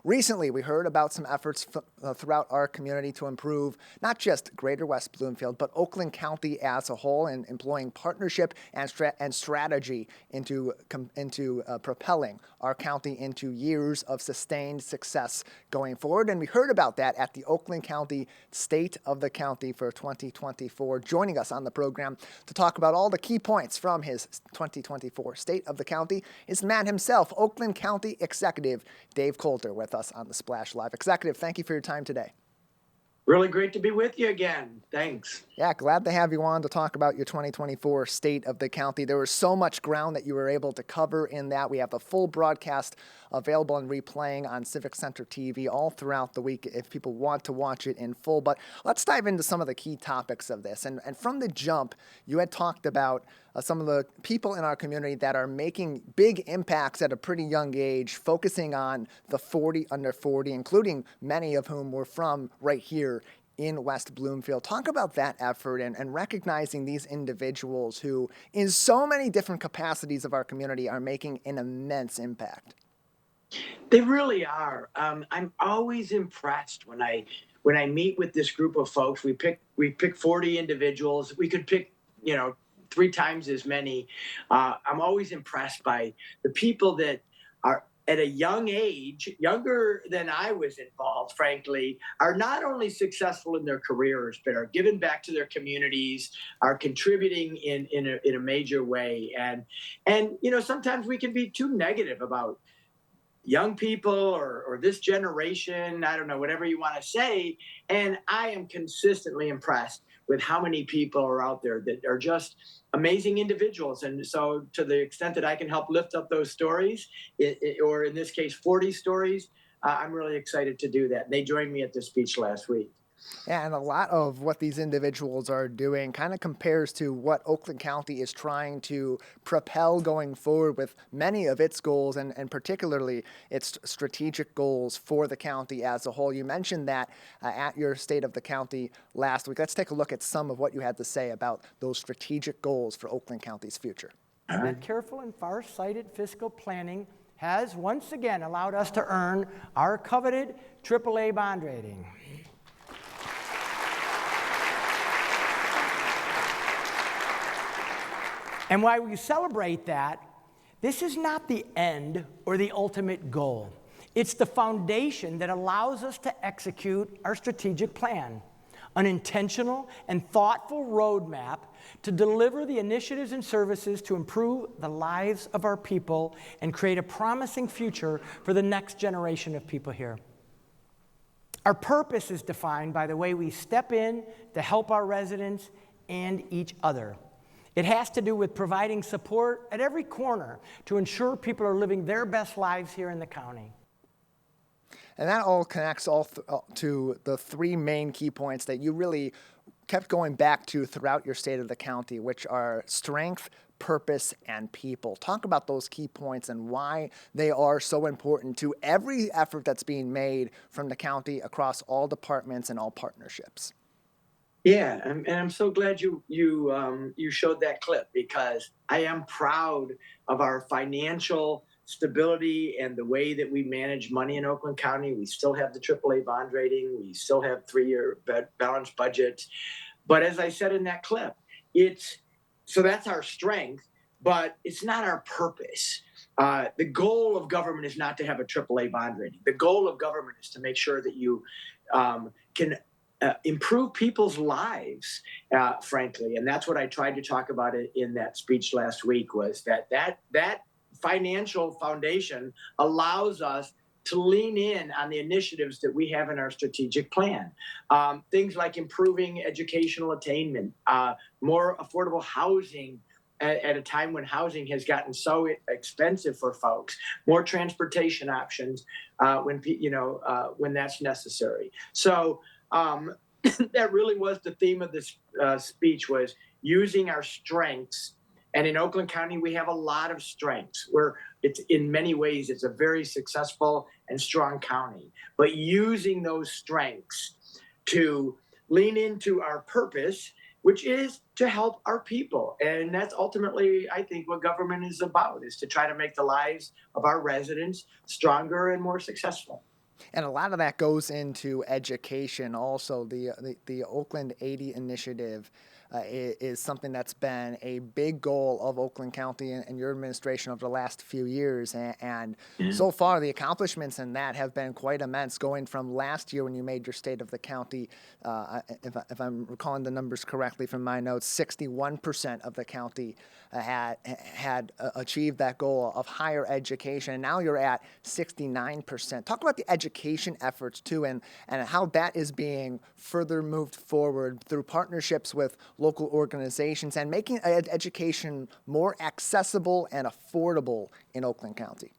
recently we heard about some efforts throughout our community to improve not just Greater West Bloomfield, but Oakland County as a whole, and employing partnership and strategy into propelling our county into years of sustained success going forward. And we heard about that at the Oakland County State of the County for 2024. Joining us on the program to talk about all the key points from his 2024 State of the County is the man himself, Oakland County Executive Dave Coulter, with us on the Splash Live. Executive, thank you for your time today. Really great to be with you again. Thanks. Yeah, glad to have you on to talk about your 2024 State of the County. There was so much ground that you were able to cover in that. We have the full broadcast available and replaying on Civic Center TV all throughout the week if people want to watch it in full. But let's dive into some of the key topics of this. And from the jump, you had talked about some of the people in our community that are making big impacts at a pretty young age, focusing on the 40 under 40, including many of whom were from right here in West Bloomfield. Talk about that effort and recognizing these individuals who, in so many different capacities of our community, are making an immense impact. They really are. I'm always impressed when I meet with this group of folks. We pick 40 individuals. We could pick, 3 times as many. I'm always impressed by the people that are at a young age, younger than I was involved, frankly, are not only successful in their careers, but are giving back to their communities, are contributing in a major way. And sometimes we can be too negative about young people or this generation, I don't know, whatever you want to say. And I am consistently impressed with how many people are out there that are just amazing individuals. And so to the extent that I can help lift up those stories, or in this case, 40 stories, I'm really excited to do that. They joined me at the speech last week. Yeah, and a lot of what these individuals are doing kind of compares to what Oakland County is trying to propel going forward with many of its goals, and particularly its strategic goals for the county as a whole. You mentioned that at your State of the County last week. Let's take a look at some of what you had to say about those strategic goals for Oakland County's future. That careful and far-sighted fiscal planning has once again allowed us to earn our coveted AAA bond rating. And while we celebrate that, this is not the end or the ultimate goal. It's the foundation that allows us to execute our strategic plan, an intentional and thoughtful roadmap to deliver the initiatives and services to improve the lives of our people and create a promising future for the next generation of people here. Our purpose is defined by the way we step in to help our residents and each other. It has to do with providing support at every corner to ensure people are living their best lives here in the county. And that all connects to the 3 main key points that you really kept going back to throughout your State of the County, which are strength, purpose, and people. Talk about those key points and why they are so important to every effort that's being made from the county across all departments and all partnerships. Yeah, and I'm so glad you showed that clip, because I am proud of our financial stability and the way that we manage money in Oakland County. We still have the AAA bond rating. We still have 3-year balanced budgets. But as I said in that clip, so that's our strength, but it's not our purpose. The goal of government is not to have a AAA bond rating. The goal of government is to make sure that you can improve people's lives, frankly. And that's what I tried to talk about in that speech last week, was that financial foundation allows us to lean in on the initiatives that we have in our strategic plan. Things like improving educational attainment, more affordable housing at a time when housing has gotten so expensive for folks, more transportation options when that's necessary. So that really was the theme of this speech, was using our strengths. And in Oakland County, we have a lot of strengths. In many ways, it's a very successful and strong county. But using those strengths to lean into our purpose, which is to help our people. And that's ultimately, I think, what government is about, is to try to make the lives of our residents stronger and more successful. And a lot of that goes into education. Also, the Oakland 80 initiative is something that's been a big goal of Oakland County and your administration over the last few years. And so far, the accomplishments in that have been quite immense, going from last year when you made your state of the county, if I'm recalling the numbers correctly from my notes, 61% of the county had achieved that goal of higher education. And now you're at 69%. Talk about the education efforts too, and how that is being further moved forward through partnerships with local organizations and making education more accessible and affordable in Oakland County.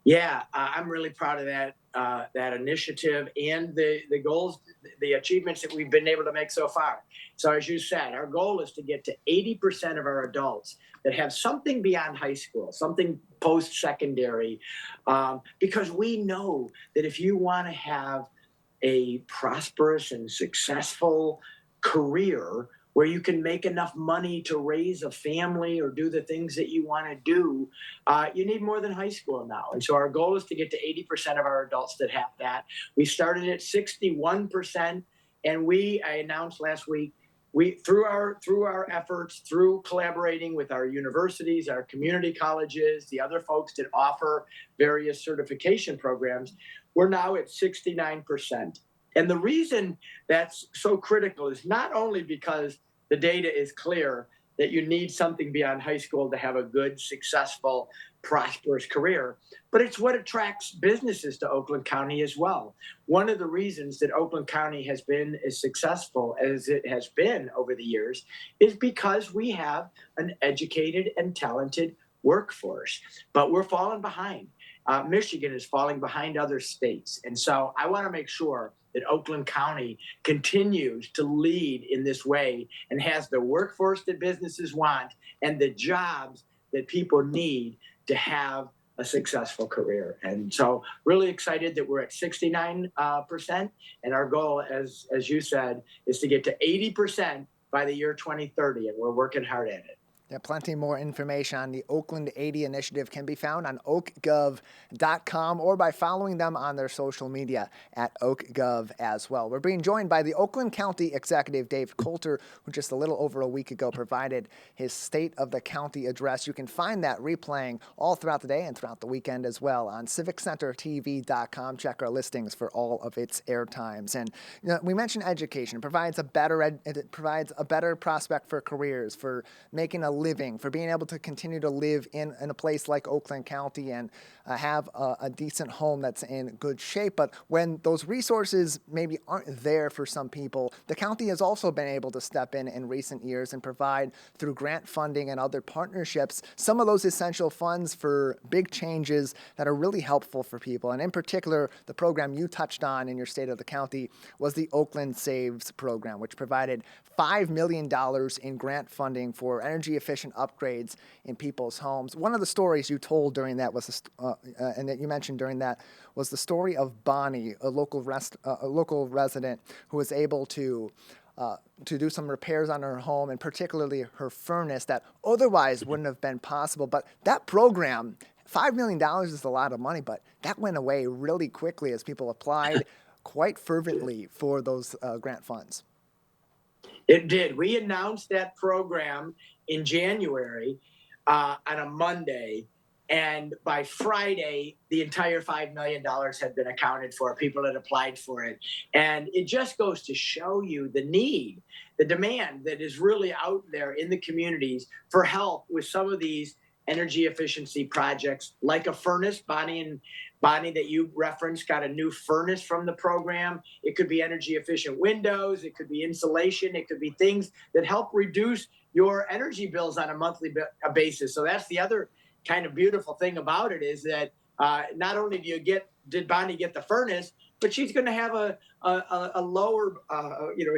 Yeah, I'm really proud of that initiative and the goals, the achievements that we've been able to make so far. So as you said, our goal is to get to 80% of our adults that have something beyond high school, something post-secondary, because we know that if you want to have a prosperous and successful career where you can make enough money to raise a family or do the things that you want to do, you need more than high school now. And so our goal is to get to 80% of our adults that have that. We started at 61%, and I announced last week, through our efforts, through collaborating with our universities, our community colleges, the other folks that offer various certification programs, we're now at 69%. And the reason that's so critical is not only because the data is clear that you need something beyond high school to have a good, successful, prosperous career, but it's what attracts businesses to Oakland County as well. One of the reasons that Oakland County has been as successful as it has been over the years is because we have an educated and talented workforce, but we're falling behind. Michigan is falling behind other states. And so I want to make sure that Oakland County continues to lead in this way and has the workforce that businesses want and the jobs that people need to have a successful career. And so really excited that we're at 69%. And our goal, as you said, is to get to 80% by the year 2030. And we're working hard at it. Yeah, plenty more information on the Oakland 80 initiative can be found on oakgov.com or by following them on their social media at oakgov as well. We're being joined by the Oakland County Executive, Dave Coulter, who just a little over a week ago provided his State of the County address. You can find that replaying all throughout the day and throughout the weekend as well on civiccentertv.com. Check our listings for all of its air times. And we mentioned education. It provides a better prospect for careers, for making a living, for being able to continue to live in a place like Oakland County and have a decent home that's in good shape. But when those resources maybe aren't there for some people, the county has also been able to step in recent years and provide, through grant funding and other partnerships, some of those essential funds for big changes that are really helpful for people. And in particular, the program you touched on in your State of the County was the Oakland Saves program, which provided $5 million in grant funding for energy efficient upgrades in people's homes. One of the stories you told during that was, and that you mentioned during that, was the story of Bonnie, a local resident who was able to do some repairs on her home, and particularly her furnace, that otherwise wouldn't have been possible. But that program, $5 million is a lot of money, but that went away really quickly as people applied quite fervently for those grant funds. It did. We announced that program in January on a Monday, and by Friday, the entire $5 million had been accounted for. People had applied for it. And it just goes to show you the need, the demand that is really out there in the communities for help with some of these energy efficiency projects, like a furnace. Bonnie that you referenced got a new furnace from the program. It could be energy efficient windows. It could be insulation. It could be things that help reduce your energy bills on a monthly basis. So that's the other kind of beautiful thing about it, is that not only did Bonnie get the furnace, but she's going to have a lower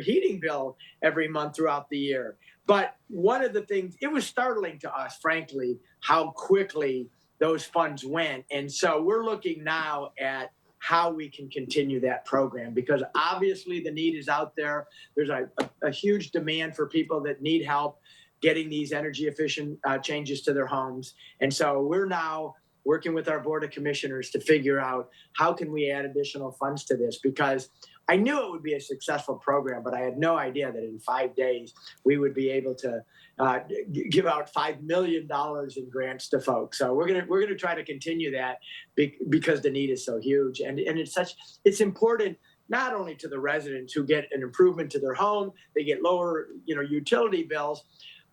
heating bill every month throughout the year. But one of the things, it was startling to us, frankly, how quickly those funds went. And so we're looking now at how we can continue that program, because obviously the need is out there. There's a huge demand for people that need help getting these energy efficient changes to their homes. And so we're working with our board of commissioners to figure out how can we add additional funds to this, because I knew it would be a successful program, but I had no idea that in 5 days we would be able to give out $5 million in grants to folks. So we're gonna try to continue that because the need is so huge, and it's important not only to the residents who get an improvement to their home, they get lower utility bills,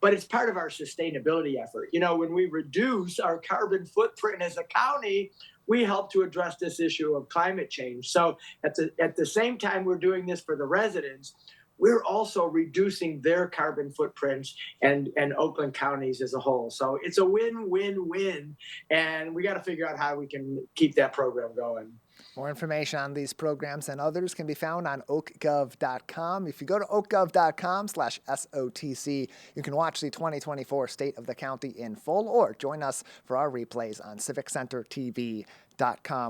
but it's part of our sustainability effort. When we reduce our carbon footprint as a county, we help to address this issue of climate change. So at the same time we're doing this for the residents, we're also reducing their carbon footprints and Oakland counties as a whole. So it's a win-win-win, and we got to figure out how we can keep that program going. More information on these programs and others can be found on oakgov.com. If you go to oakgov.com/SOTC, you can watch the 2024 State of the County in full, or join us for our replays on civiccentertv.com.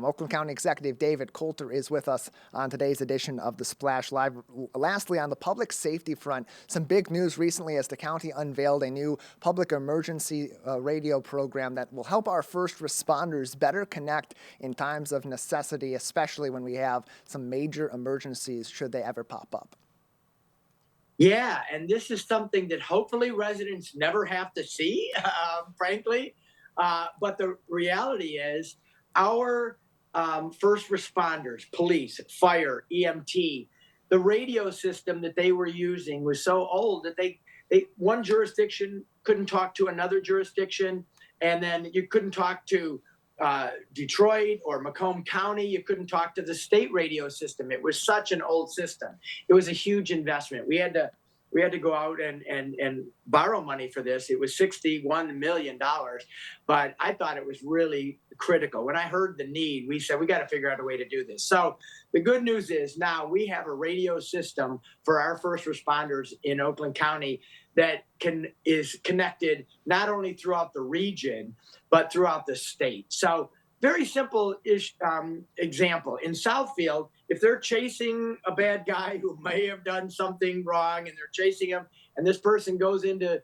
Oakland County Executive David Coulter is with us on today's edition of the Splash Live. Lastly, on the public safety front, some big news recently as the county unveiled a new public emergency radio program that will help our first responders better connect in times of necessity, especially when we have some major emergencies should they ever pop up. Yeah, and this is something that hopefully residents never have to see, frankly. But the reality is our first responders, police, fire, EMT, the radio system that they were using was so old that they one jurisdiction couldn't talk to another jurisdiction, and then you couldn't talk to Detroit or Macomb County. You couldn't talk to the state radio system. It was such an old system. It was a huge investment. We had to go out and borrow money for this. It was $61 million, but I thought it was really critical. When I heard the need, we said, we got to figure out a way to do this. So the good news is now we have a radio system for our first responders in Oakland County that is connected not only throughout the region, but throughout the state. So very simple example. In Southfield, if they're chasing a bad guy who may have done something wrong and they're chasing him, and this person goes into,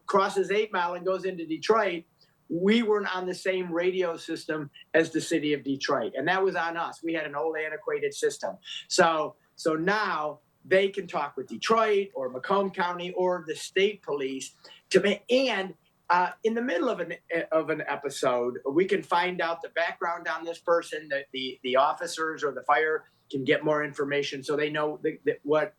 crosses 8 Mile and goes into Detroit, we weren't on the same radio system as the city of Detroit. And that was on us. We had an old antiquated system. So now they can talk with Detroit or Macomb County or the state police in the middle of an episode, we can find out the background on this person, that the officers or the fire can get more information so they know what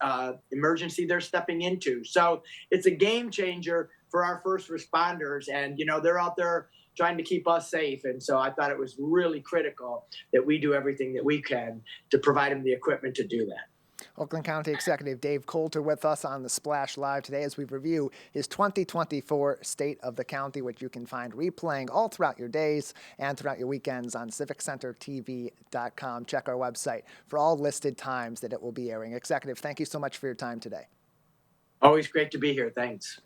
emergency they're stepping into. So it's a game changer for our first responders, and they're out there trying to keep us safe. And so I thought it was really critical that we do everything that we can to provide them the equipment to do that. Oakland County Executive Dave Coulter with us on the Splash Live today as we review his 2024 State of the County, which you can find replaying all throughout your days and throughout your weekends on civiccentertv.com. Check our website for all listed times that it will be airing. Executive, thank you so much for your time today. Always great to be here. Thanks.